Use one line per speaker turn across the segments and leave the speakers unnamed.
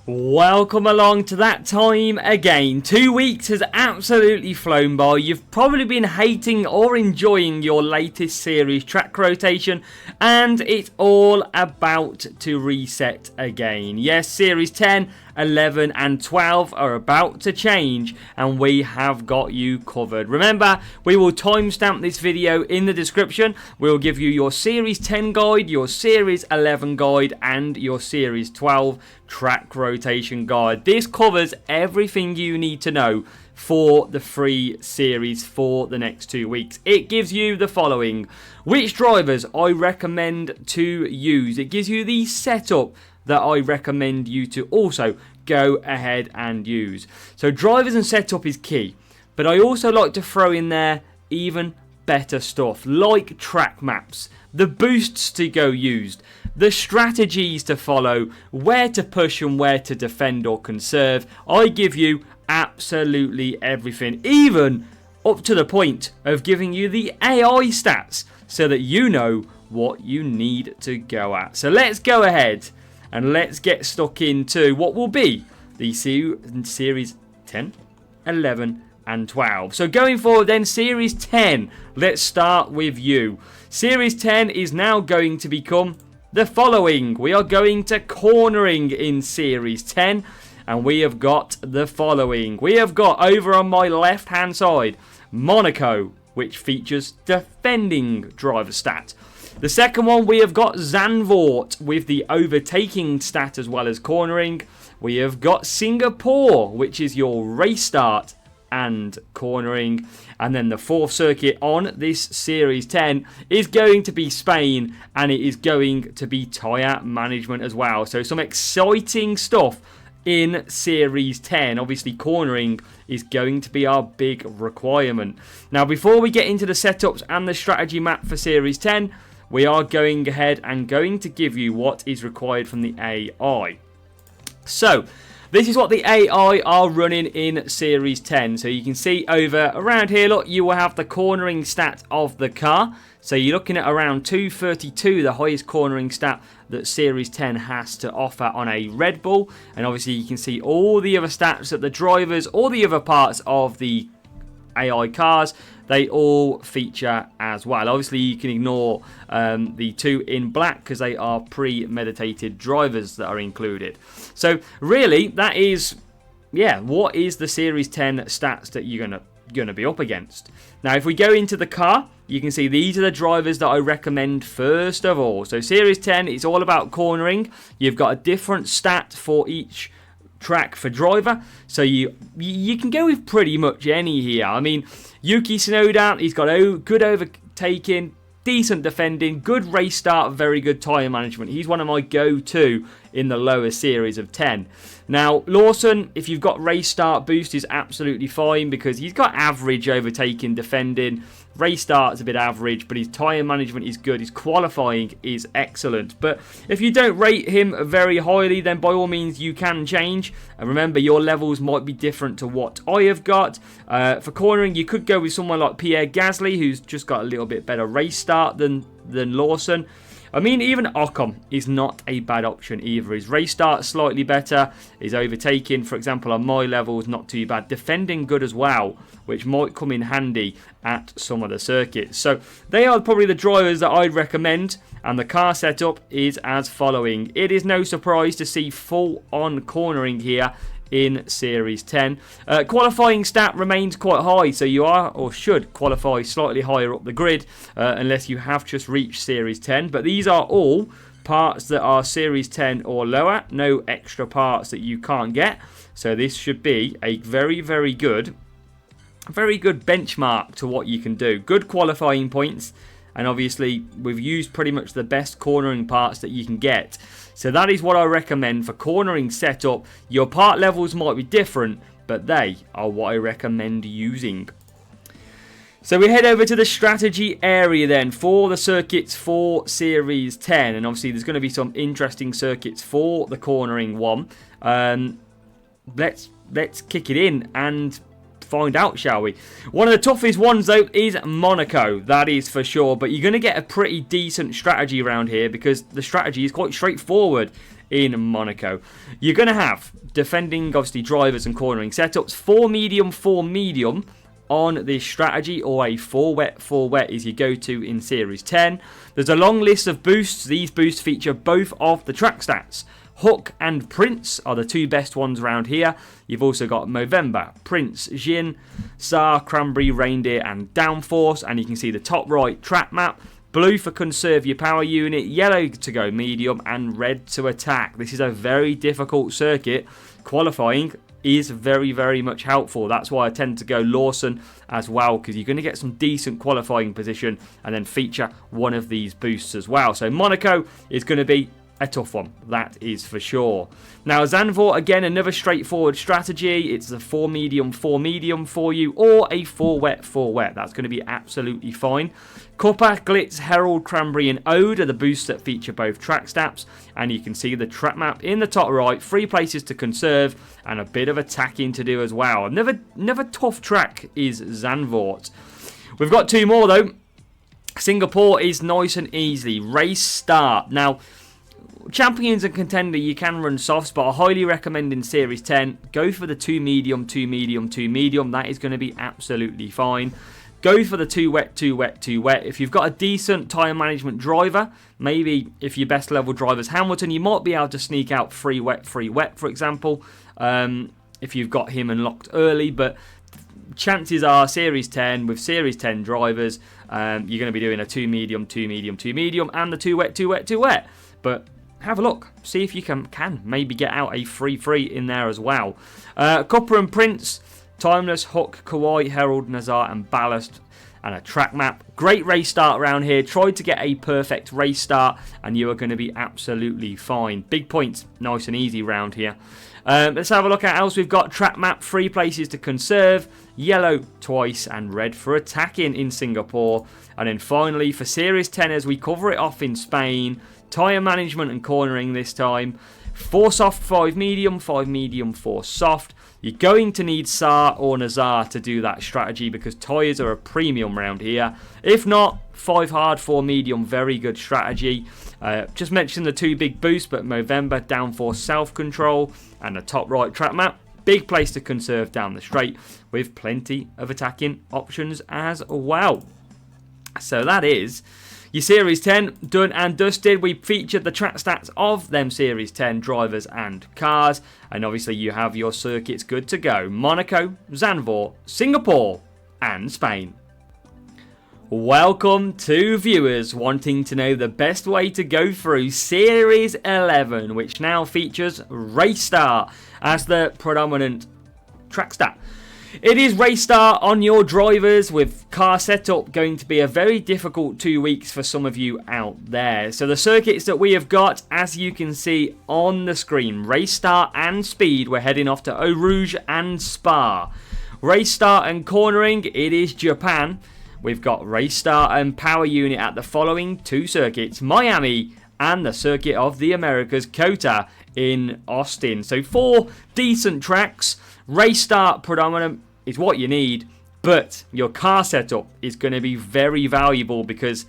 Welcome along to that time again. 2 weeks has absolutely flown by. You've probably been hating or enjoying your latest series track rotation, and it's all about to reset again. Yes, series 10, 11 and 12 are about to change, and we have got you covered. Remember, we will timestamp this video in the description. We'll give you your series 10 guide, your series 11 guide, and your series 12 track rotation guide. This covers everything you need to know for the free series for the next 2 weeks. It gives you the following: which drivers I recommend to use. It gives you the setup that I recommend you to also go ahead and use. So drivers and setup is key, but I also like to throw in there even better stuff like track maps, the boosts to go used, the strategies to follow, where to push and where to defend or conserve. I give you absolutely everything, even up to the point of giving you the AI stats so that you know what you need to go at. So let's go ahead and let's get stuck into what will be the series 10, 11 and 12. So going forward then, series 10, let's start with you. Series 10 is now going to become the following. We are going to cornering in series 10, and we have got the following. We have got over on my left hand side Monaco, which features defending driver stat. The second one, we have got Zandvoort with the overtaking stat as well as cornering. We have got Singapore, which is your race start and cornering. And then the fourth circuit on this series 10 is going to be Spain, and it is going to be tyre management as well. So some exciting stuff in series 10. Obviously cornering is going to be our big requirement. Now before we get into the setups and the strategy map for series 10, we are going ahead and going to give you what is required from the AI. So this is what the AI are running in series 10. So you can see over around here, look, you will have the cornering stat of the car. So you're looking at around 232, the highest cornering stat that series 10 has to offer on a Red Bull. And obviously you can see all the other stats that the drivers, all the other parts of the AI cars, they all feature as well. Obviously you can ignore the two in black because they are premeditated drivers that are included. So really that is, what is the series 10 stats that you're gonna be up against. Now if we go into the car, you can see these are the drivers that I recommend first of all. So series 10, it's all about cornering. You've got a different stat for each track for driver, so you can go with pretty much any here. I mean, Yuki Tsunoda, he's got good overtaking, decent defending, good race start, very good tyre management. He's one of my go-to in the lower series of 10. Now, Lawson, if you've got race start boost, is absolutely fine because he's got average overtaking, defending. Race start's a bit average, but his tyre management is good. His qualifying is excellent. But if you don't rate him very highly, then by all means you can change. And remember, your levels might be different to what I have got. For cornering, you could go with someone like Pierre Gasly, who's just got a little bit better race start than Lawson. I mean, even Ocon is not a bad option either. His race start slightly better. His overtaking, for example, on my level is not too bad. Defending good as well, which might come in handy at some of the circuits. So they are probably the drivers that I'd recommend. And the car setup is as following. It is no surprise to see full-on cornering here in series 10. Qualifying stat remains quite high, so you are or should qualify slightly higher up the grid unless you have just reached series 10. But these are all parts that are series 10 or lower, no extra parts that you can't get. So this should be a very good benchmark to what you can do. Good qualifying points, and obviously we've used pretty much the best cornering parts that you can get. So that is what I recommend for cornering setup. Your part levels might be different, but they are what I recommend using. So we head over to the strategy area then for the circuits for Series 10. And obviously there's going to be some interesting circuits for the cornering one. Let's kick it in and find out, shall we? One of the toughest ones though is Monaco, that is for sure, but you're going to get a pretty decent strategy around here because the strategy is quite straightforward. in Monaco. You're going to have defending, obviously, drivers and cornering setups. 4 medium on this strategy, or a 4 wet is your go-to in Series 10. There's a long list of boosts. These boosts feature both of the track stats. Hook and Prince are the 2 best ones around here. You've also got Movember, Prince, Jin, Tsar, Cranberry, Reindeer and Downforce. And you can see the top right track map. Blue for conserve your power unit, yellow to go medium, and red to attack. This is a very difficult circuit. Qualifying is very, very much helpful. That's why I tend to go Lawson as well, because you're going to get some decent qualifying position and then feature one of these boosts as well. So Monaco is going to be a tough one, that is for sure. Now Zandvoort, again, another straightforward strategy. It's a 4 medium for you, or a 4 wet. That's going to be absolutely fine. Cuppa, Glitz, Herald, Cranberry and Ode are the boosts that feature both track stats, and you can see the track map in the top right. 3 places to conserve and a bit of attacking to do as well. Another tough track is Zandvoort. We've got 2 more though. Singapore is nice and easy. Race start. Now, Champions and Contender, you can run softs, but I highly recommend in Series 10, go for the 2 medium. That is going to be absolutely fine. Go for the 2 wet. If you've got a decent tyre management driver, maybe if your best level driver's Hamilton, you might be able to sneak out 3 wet, for example, if you've got him unlocked early. But chances are, Series 10, with Series 10 drivers, you're going to be doing a 2 medium, and the 2 wet. But have a look, see if you can maybe get out a 3 in there as well. Copper and Prince, Timeless, Hook, Kawhi, Herald, Nazar and Ballast, and a track map. Great race start around here. Try to get a perfect race start and you are going to be absolutely fine. Big points, nice and easy round here. Let's have a look at else we've got. Track map, 3 places to conserve, yellow twice and red for attacking in Singapore. And then finally for Series 10, as we cover it off in Spain, tyre management and cornering this time. 4 soft, 5 medium, 4 soft. You're going to need Tsar or Nazar to do that strategy because tyres are a premium round here. If not, 5 hard, 4 medium, very good strategy. Just mentioned the 2 big boosts, but Movember, Downforce, self-control, and the top right track map. Big place to conserve down the straight with plenty of attacking options as well. So that is your Series 10 done and dusted. We featured the track stats of them Series 10 drivers and cars. And obviously you have your circuits good to go. Monaco, Zandvoort, Singapore and Spain. Welcome to viewers wanting to know the best way to go through Series 11, which now features Race Start as the predominant track stat. It is Race Start on your drivers with car setup going to be a very difficult 2 weeks for some of you out there. So the circuits that we have got, as you can see on the screen, Race Start and Speed, we're heading off to Eau Rouge and Spa. Race Start and Cornering, it is Japan. We've got Race Start and Power Unit at the following 2 circuits, Miami and the Circuit of the Americas, COTA in Austin. So 4 decent tracks. Race Start predominant is what you need, but your car setup is going to be very valuable because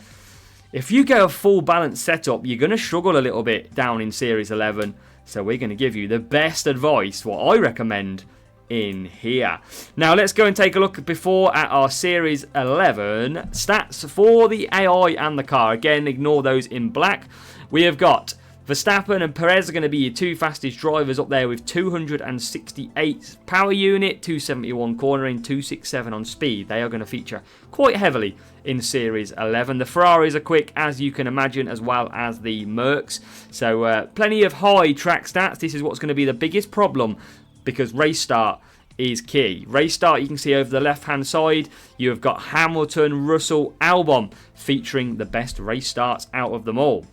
if you get a full balanced setup, you're going to struggle a little bit down in Series 11. So we're going to give you the best advice, what I recommend, in here. Now let's go and take a look before at our Series 11 stats for the AI and the car. Again, ignore those in black. We have got Verstappen and Perez are going to be your 2 fastest drivers up there with 268 power unit, 271 cornering, 267 on speed. They are going to feature quite heavily in Series 11. The Ferraris are quick, as you can imagine, as well as the Mercs. So plenty of high track stats. This is what's going to be the biggest problem because Race Start is key. Race Start, you can see over the left-hand side, you have got Hamilton, Russell, Albon featuring the best race starts out of them all.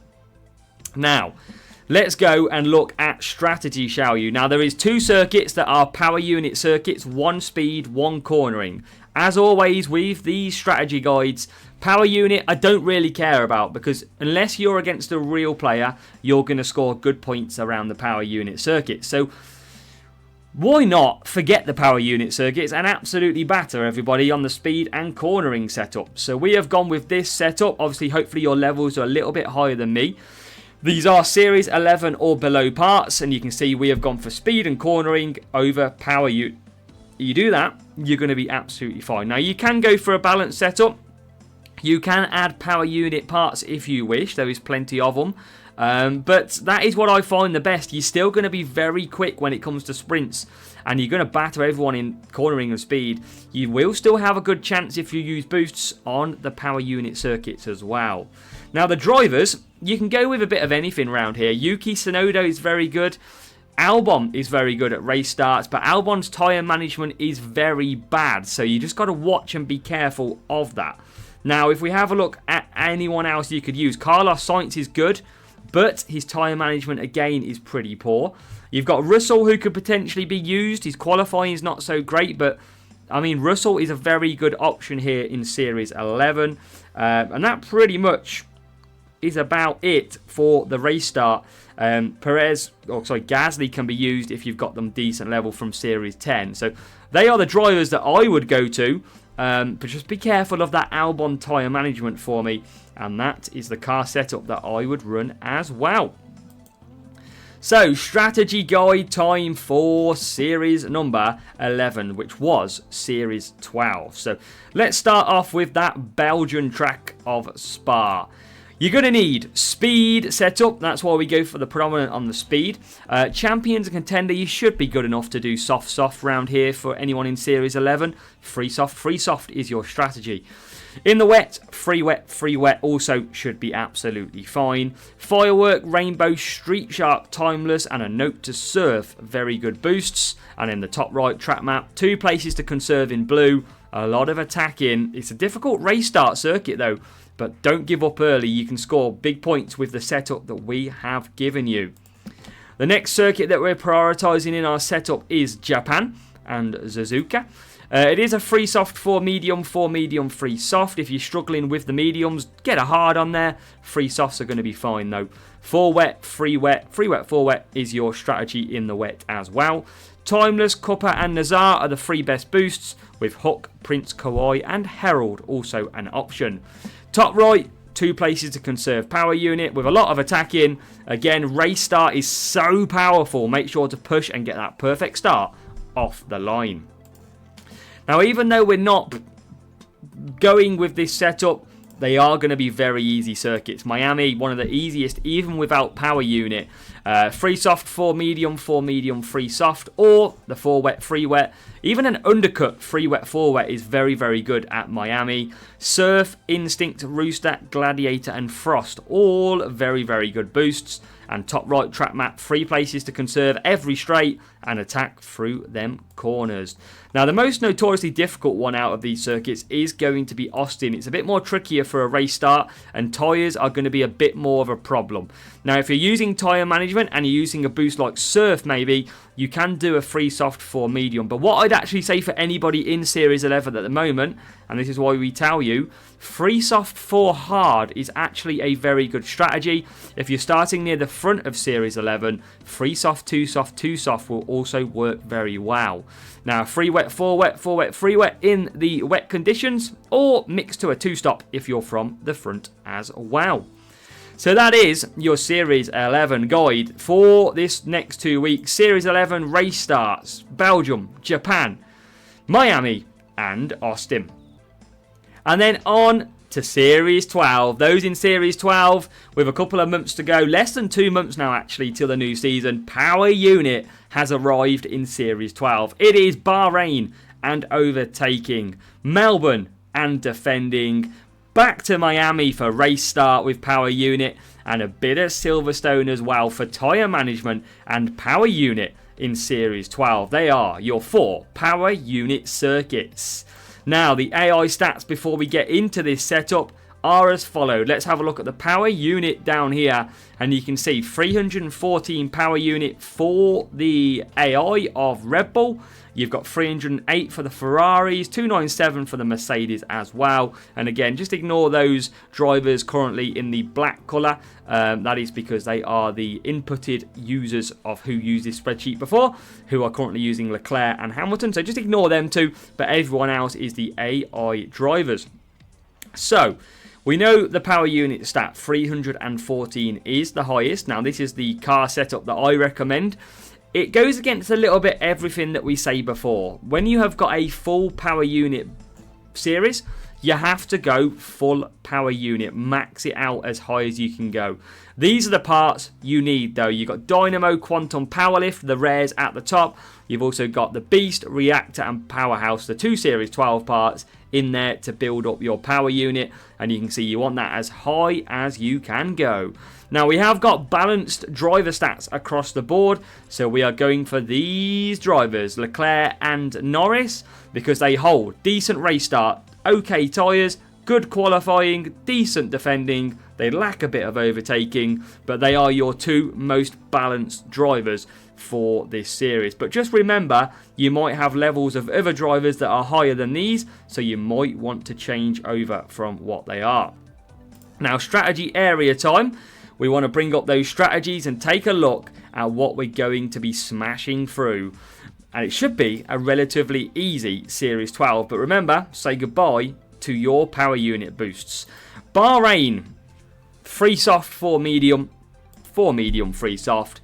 Now, let's go and look at strategy, shall you? Now, there is 2 circuits that are power unit circuits, 1 speed, 1 cornering. As always with these strategy guides, power unit I don't really care about because unless you're against a real player, you're going to score good points around the power unit circuit. So why not forget the power unit circuits and absolutely batter everybody on the speed and cornering setup? So we have gone with this setup. Obviously, hopefully your levels are a little bit higher than me. These are Series 11 or below parts, and you can see we have gone for speed and cornering over power. You do that, you're going to be absolutely fine. Now, you can go for a balanced setup. You can add power unit parts if you wish. There is plenty of them. But that is what I find the best. You're still going to be very quick when it comes to sprints, and you're going to batter everyone in cornering and speed. You will still have a good chance if you use boosts on the power unit circuits as well. Now, the drivers, you can go with a bit of anything around here. Yuki Tsunoda is very good. Albon is very good at race starts, but Albon's tyre management is very bad, so you just got to watch and be careful of that. Now, if we have a look at anyone else you could use, Carlos Sainz is good, but his tyre management, again, is pretty poor. You've got Russell, who could potentially be used. His qualifying is not so great, but, I mean, Russell is a very good option here in Series 11. And that pretty much is about it for the race start. Gasly can be used if you've got them decent level from Series 10. So they are the drivers that I would go to. But just be careful of that Albon tyre management for me. And that is the car setup that I would run as well. So, strategy guide time for series number 11, which was series 12. So, let's start off with that Belgian track of Spa. You're going to need speed setup. That's why we go for the predominant on the speed. Champions and contender, you should be good enough to do soft round here for anyone in Series 11. Free soft is your strategy. In the wet, free wet also should be absolutely fine. Firework, Rainbow, Street Shark, Timeless, and a Note to Surf. Very good boosts. And in the top right track map, 2 places to conserve in blue. A lot of attack in. It's a difficult race start circuit though. But don't give up early. You can score big points with the setup that we have given you. The next circuit that we're prioritising in our setup is Japan and Suzuka. It is a free soft for medium, free soft. If you're struggling with the mediums, get a hard on there. Free softs are going to be fine though. 4 wet, 3 wet, 4 wet is your strategy in the wet as well. Timeless, Cuppa and Nazar are the 3 best boosts, with Hook, Prince Kawhi and Herald also an option. Top right, 2 places to conserve power unit with a lot of attack in. Again, race start is so powerful. Make sure to push and get that perfect start off the line. Now, even though we're not going with this setup, they are going to be very easy circuits. Miami, one of the easiest, even without power unit. Free soft, 4 medium, free soft, or the 4 wet, 3 wet. Even an undercut 3 wet, 4 wet is very, very good at Miami. Surf, Instinct, Rooster, Gladiator, and Frost, all very, very good boosts. And top right track map, 3 places to conserve every straight and attack through them corners. Now, the most notoriously difficult one out of these circuits is going to be Austin. It's a bit more trickier for a race start, and tyres are going to be a bit more of a problem. Now, if you're using tyre management and you're using a boost like Surf, maybe, you can do a free soft for medium. But what I'd actually say for anybody in Series 11 at the moment, and this is why we tell you, free soft for hard is actually a very good strategy. If you're starting near the front of Series 11, free soft, 2 soft will also work very well. Now, 3 wet, 4 wet, 4 wet, 3 wet in the wet conditions, or mix to a 2-stop if you're from the front as well. So that is your Series 11 guide for this next 2 weeks. Series 11 race starts, Belgium, Japan, Miami, and Austin. And then on to Series 12. Those in Series 12 with a couple of months to go, less than 2 months now actually till the new season. Power Unit has arrived in Series 12. It is Bahrain and overtaking, Melbourne and defending, back to Miami for race start with Power Unit, and a bit of Silverstone as well for tyre management and Power Unit in Series 12. They are your 4 Power Unit circuits. Now, the AI stats before we get into this setup are as followed. Let's have a look at the power unit down here, and you can see 314 power unit for the AI of Red Bull. You've got 308 for the Ferraris, 297 for the Mercedes as well. And again, just ignore those drivers currently in the black colour. That is because they are the inputted users of who used this spreadsheet before, who are currently using Leclerc and Hamilton. So just ignore them too, but everyone else is the AI drivers. So, We know the power unit stat 314 is the highest. Now this is the car setup that I recommend. It goes against a little bit everything that we say before. When you have got a full power unit series, you have to go full power unit, max it out as high as you can go. These are the parts you need though. You've got Dynamo, Quantum, Powerlift, the rares at the top. You've also got the Beast, Reactor and Powerhouse, the 2 Series 12 parts in there to build up your power unit. And you can see you want that as high as you can go. Now we have got balanced driver stats across the board. So we are going for these drivers, Leclerc and Norris, because they hold decent race start, okay tyres, good qualifying, decent defending. They lack a bit of overtaking, but they are your 2 most balanced drivers for this series. But just remember, you might have levels of other drivers that are higher than these, so you might want to change over from what they are. Now, strategy area time. We want to bring up those strategies and take a look at what we're going to be smashing through. And it should be a relatively easy Series 12. But remember, say goodbye to your power unit boosts. Bahrain, free soft, 4 medium, 3 soft.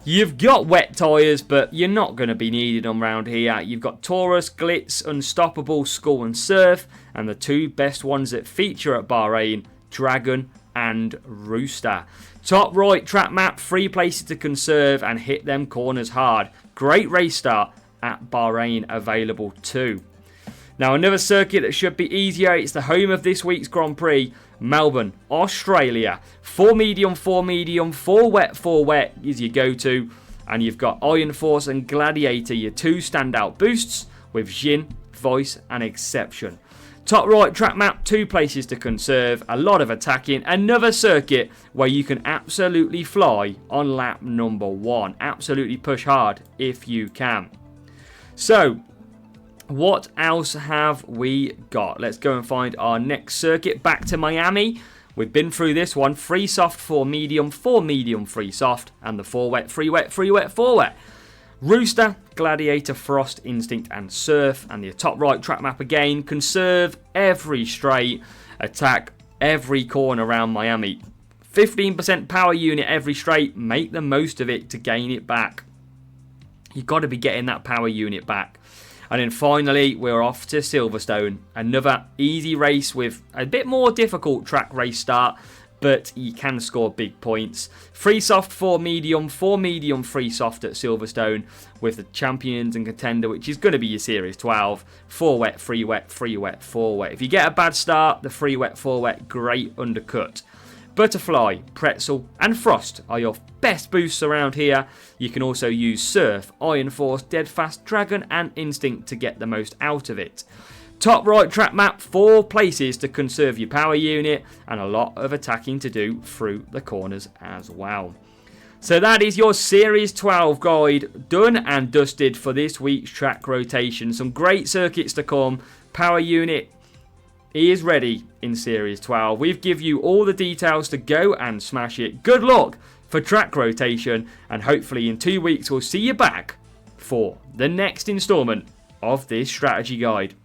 You've got wet tyres, but you're not going to be needed them around here. You've got Taurus, Glitz, Unstoppable, Skull and Surf. And the 2 best ones that feature at Bahrain, Dragon and Rooster. Top right track map, 3 places to conserve and hit them corners hard. Great race start at Bahrain available too. Now another circuit that should be easier, it's the home of this week's Grand Prix, Melbourne, Australia. 4 medium, 4 medium, 4 wet is your go-to. And you've got Iron Force and Gladiator, your 2 standout boosts with Jin, Voice and Exception. Top right track map, 2 places to conserve, a lot of attacking. Another circuit where you can absolutely fly on lap number 1. Absolutely push hard if you can. So, what else have we got? Let's go and find our next circuit. Back to Miami. We've been through this one. 3 soft, 4 medium, 3 soft. And the 4 wet, 3 wet, 3 wet, 4 wet. Rooster, Gladiator, Frost, Instinct and Surf. And the top right track map again. Conserve every straight. Attack every corner around Miami. 15% power unit every straight. Make the most of it to gain it back. You've got to be getting that power unit back. And then finally, we're off to Silverstone. Another easy race with a bit more difficult track race start, but you can score big points. 3 soft, 4 medium, 3 soft at Silverstone with the champions and contender, which is going to be your Series 12. 4 wet, 3 wet, 3 wet, 4 wet. If you get a bad start, the 3 wet, 4 wet, great undercut. Butterfly, Pretzel and Frost are your best boosts around here. You can also use Surf, Iron Force, Deadfast, Dragon and Instinct to get the most out of it. Top right track map, 4 places to conserve your power unit and a lot of attacking to do through the corners as well. So that is your Series 12 guide done and dusted for this week's track rotation. Some great circuits to come. Power unit is ready in Series 12. We've given you all the details to go and smash it. Good luck for track rotation and hopefully in 2 weeks we'll see you back for the next installment of this strategy guide.